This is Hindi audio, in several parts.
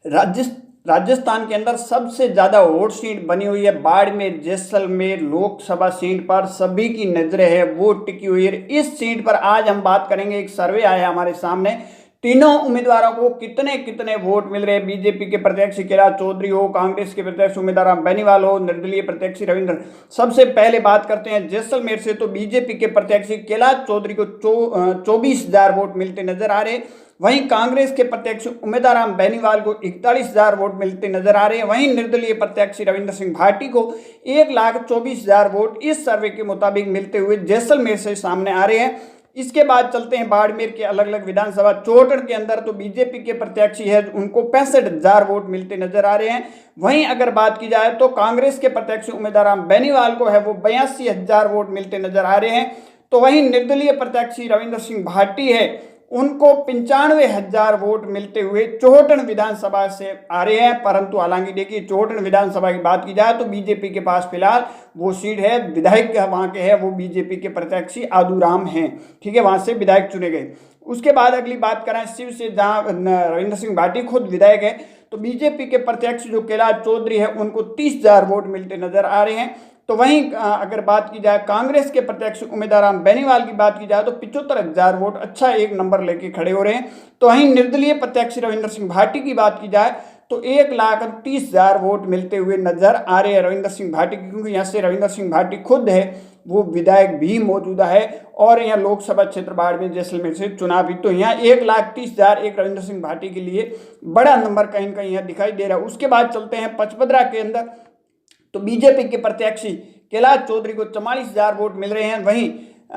राजस्थान के अंदर सबसे ज़्यादा वोट सीट बनी हुई है बाड़मेर जैसलमेर लोकसभा सीट पर, सभी की नजरें है वो टिकी हुई है इस सीट पर। आज हम बात करेंगे, एक सर्वे आया हमारे सामने, तीनों उम्मीदवारों को कितने कितने वोट मिल रहे हैं। बीजेपी के प्रत्याशी कैलाश चौधरी हो, कांग्रेस के प्रत्याशी उम्मीदवार बेनीवाल हो, निर्दलीय प्रत्याशी रविंद्र। सबसे पहले बात करते हैं जैसलमेर से, तो बीजेपी के प्रत्याशी कैलाश चौधरी को 24,000 वोट मिलते नजर आ रहे हैं। वहीं कांग्रेस के प्रत्याशी उम्मीदवार बेनीवाल को 41,000 वोट मिलते नजर आ रहे हैं। वहीं निर्दलीय प्रत्याशी रविंद्र सिंह भाटी को 1,24,000 वोट इस सर्वे के मुताबिक मिलते हुए जैसलमेर से सामने आ रहे हैं। इसके बाद चलते हैं बाड़मेर के अलग अलग विधानसभा। चौहटन के अंदर तो बीजेपी के प्रत्याशी है उनको 65,000 वोट मिलते नजर आ रहे हैं। वहीं अगर बात की जाए तो कांग्रेस के प्रत्याशी उम्मीदवार बेनीवाल को है वो 82,000 वोट मिलते नजर आ रहे हैं। तो वहीं निर्दलीय प्रत्याशी रविंद्र सिंह भाटी है उनको 95,000 वोट मिलते हुए चौहटन विधानसभा से आ रहे हैं। परंतु हालांकि देखिए, चौहटन विधानसभा की बात की जाए तो बीजेपी के पास फिलहाल वो सीट है, विधायक वहां के है वो बीजेपी के प्रत्याशी आदूराम हैं, ठीक है, वहां से विधायक चुने गए। उसके बाद अगली बात करें शिव से, जहां रविंद्र सिंह भाटी खुद विधायक है, तो बीजेपी के प्रत्याशी जो कैलाश चौधरी है उनको 30,000 वोट मिलते नजर आ रहे हैं। तो वहीं अगर बात की जाए कांग्रेस के प्रत्याशी उम्मीदवार बेनीवाल की बात की जाए तो 75,000 वोट, अच्छा एक नंबर लेके खड़े हो रहे हैं। तो वहीं निर्दलीय प्रत्याशी रविंद्र सिंह भाटी की बात की जाए तो 1,30,000 वोट मिलते हुए नजर आ रहे हैं रविंद्र सिंह भाटी की, क्योंकि यहाँ से रविंद्र सिंह भाटी खुद है वो विधायक भी मौजूदा है और यहाँ लोकसभा क्षेत्र बाड़मेर जैसलमेर से चुनाव भी। तो यहाँ 1,30,000 एक रविंद्र सिंह भाटी के लिए बड़ा नंबर कहीं ना कहीं यहाँ दिखाई दे रहा है। उसके बाद चलते हैं पचपदरा के अंदर, तो बीजेपी के प्रत्याशी कैलाश चौधरी को 44,000 वोट मिल रहे हैं। वहीं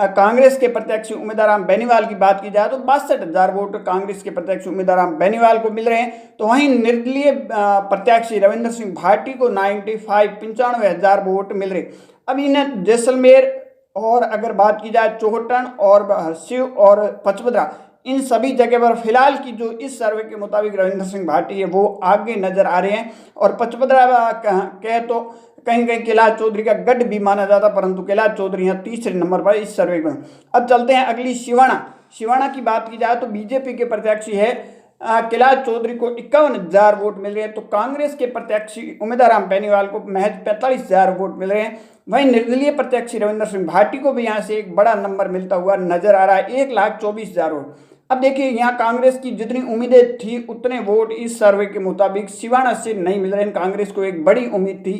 कांग्रेस के प्रत्याशी उम्मीदवार बेनीवाल की बात की जाए तो 62,000 वोट कांग्रेस के प्रत्याशी उम्मीदवार बेनीवाल को मिल रहे हैं। तो वहीं निर्दलीय प्रत्याशी रविंद्र सिंह भाटी को 95,000 वोट मिल रहे। अब इन्हें जैसलमेर और अगर बात की जाए चौहटन और शिव और पचपदरा, इन सभी जगह पर फिलहाल की जो इस सर्वे के मुताबिक रविंद्र सिंह भाटी है वो आगे नजर आ रहे हैं। और पचपदरा कहे तो कहीं कहीं कैलाश चौधरी का गढ़ भी माना जाता, परंतु कैलाश चौधरी यहाँ तीसरे नंबर पर इस सर्वे में। अब चलते हैं अगली शिवाना की बात की जाए तो बीजेपी के प्रत्याशी है कैलाश चौधरी को 51,000 वोट मिल रहे हैं। तो कांग्रेस के प्रत्याशी उम्मीदवार बेनीवाल को महज 45,000 वोट मिल रहे हैं। वहीं निर्दलीय प्रत्याशी रविंद्र सिंह भाटी को भी यहाँ से एक बड़ा नंबर मिलता हुआ नजर आ रहा है, 1,24,000 वोट। अब देखिए, यहाँ कांग्रेस की जितनी उम्मीदें थी उतने वोट इस सर्वे के मुताबिक शिवाना से नहीं मिल रहे हैं। कांग्रेस को एक बड़ी उम्मीद थी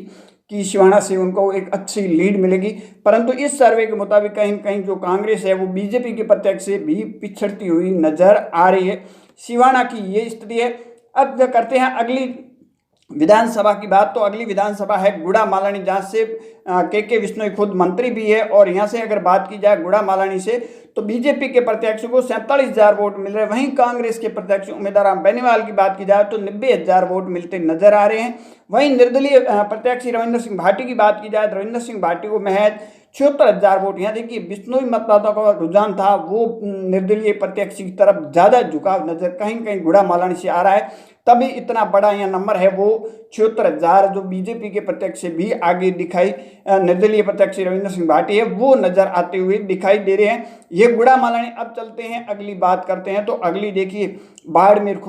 कि शिवाना से उनको एक अच्छी लीड मिलेगी, परंतु इस सर्वे के मुताबिक कहीं न कहीं जो कांग्रेस है वो बीजेपी के प्रत्याशी से भी पिछड़ती हुई नजर आ रही है। शिवाना की ये स्थिति है। अब करते हैं अगली विधानसभा की बात, तो अगली विधानसभा है गुड़ा मालानी, जहाँ से के विश्नोई खुद मंत्री भी है। और यहाँ से अगर बात की जाए गुड़ा मालानी से, तो बीजेपी के प्रत्याशी को 47,000 वोट मिल रहे हैं। वहीं कांग्रेस के प्रत्याशी उम्मीदवार बेनीवाल की बात की जाए तो 90,000 वोट मिलते नजर आ रहे हैं। वहीं निर्दलीय प्रत्याशी रविंद्र सिंह भाटी की बात की जाए तो रविंद्र सिंह भाटी को महज 76,000 वोट। यहाँ देखिए, बिश्नोई मतदाताओं का रुझान था वो निर्दलीय प्रत्याशी की तरफ ज्यादा झुकाव नजर कहीं कहीं गुड़ा मालानी से आ रहा है, तभी इतना बड़ा यह नंबर है वो 76,000 जो बीजेपी के प्रत्याशी भी आगे दिखाई, निर्दलीय प्रत्याशी रविंद्र सिंह भाटी है वो नजर आते हुए दिखाई दे रहे हैं, ये गुड़ा मालानी। अब चलते हैं अगली बात करते हैं, तो अगली देखिए बाड़मेर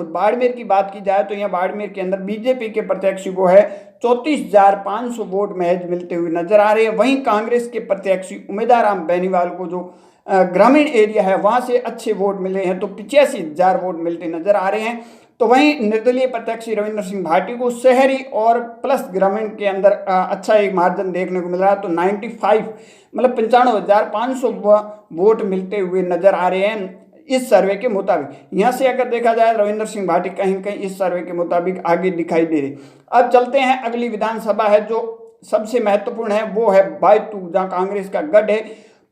की बात की जाए तो यहाँ बाड़मेर के अंदर बीजेपी के प्रत्याशी को है 34,500 वोट महज मिलते हुए नजर आ रहे हैं। वहीं कांग्रेस के प्रत्याशी उम्मीदवार बेनीवाल को जो ग्रामीण एरिया है वहां से अच्छे वोट मिले हैं, तो 85,000 वोट मिलते नजर आ रहे हैं। तो वहीं निर्दलीय प्रत्याशी रविंद्र सिंह भाटी को शहरी और प्लस ग्रामीण के अंदर अच्छा एक मार्जिन देखने को मिल रहा है, तो 95 मतलब 95,500 वोट मिलते हुए नजर आ रहे हैं इस सर्वे के मुताबिक। यहाँ से अगर देखा जाए रविंद्र सिंह भाटी कहीं कहीं इस सर्वे के मुताबिक आगे दिखाई दे रहे। अब चलते हैं अगली विधानसभा है जो सबसे महत्वपूर्ण है, वो है बायतू, जहाँ कांग्रेस का गढ़ है।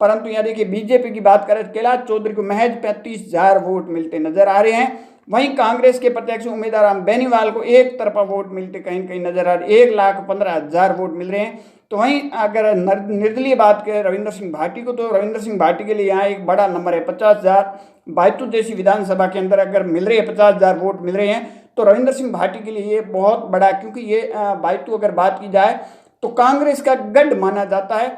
परंतु यहाँ देखिए, बीजेपी की बात करें कैलाश चौधरी को महज 35,000 वोट मिलते नजर आ रहे हैं। वहीं कांग्रेस के प्रत्याशी उम्मीदवार बेनीवाल को एक तरफा वोट मिलते कहीं कहीं नजर आ रहे, 1,15,000 वोट मिल रहे हैं। तो वहीं अगर निर्दलीय बात करें रविंद्र सिंह भाटी को, तो रविंद्र सिंह भाटी के लिए यहाँ एक बड़ा नंबर है 50,000। बायतू जैसी विधानसभा के अंदर अगर मिल रही है 50,000 वोट मिल रहे हैं, तो रविंद्र सिंह भाटी के लिए ये बहुत बड़ा, क्योंकि ये बायतू अगर बात की जाए तो कांग्रेस का गढ़ माना जाता है।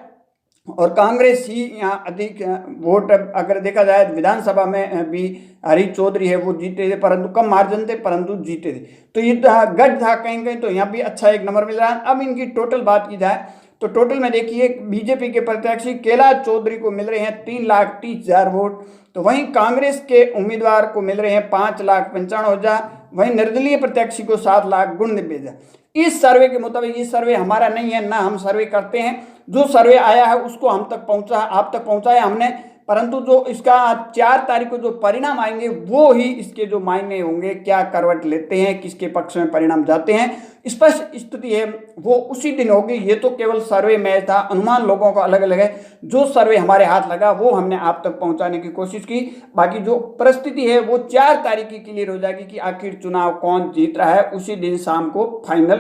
और कांग्रेस ही यहाँ अधिक वोट, अगर देखा जाए विधानसभा में भी हरीश चौधरी है वो जीते थे, परंतु कम मार्जिन थे, परंतु जीते थे। तो ये गढ़ था कहीं कहीं, तो यहाँ भी अच्छा एक नंबर मिल रहा है। अब इनकी टोटल बात की जाए तो टोटल में देखिए बीजेपी के प्रत्याशी कैलाश चौधरी को मिल रहे हैं 3,30,000 वोट, तो वहीं कांग्रेस के उम्मीदवार को मिल रहे हैं 5,95,000, वहीं निर्दलीय प्रत्याशी को 7,99,000। इस सर्वे के मुताबिक, ये सर्वे हमारा नहीं है, ना हम सर्वे करते हैं, जो सर्वे आया है उसको हम तक पहुंचा, आप तक पहुंचाया हमने, परंतु जो इसका 4 तारीख को जो परिणाम आएंगे वो ही इसके जो मायने होंगे, क्या करवट लेते हैं, किसके पक्ष में परिणाम जाते हैं, स्पष्ट स्थिति है वो उसी दिन होगी। ये तो केवल सर्वे में था, अनुमान लोगों का अलग अलग है, जो सर्वे हमारे हाथ लगा वो हमने आप तक पहुंचाने की कोशिश की। बाकी जो परिस्थिति है वो 4 तारीख की क्लियर हो जाएगी कि आखिर चुनाव कौन जीत रहा है, उसी दिन शाम को फाइनल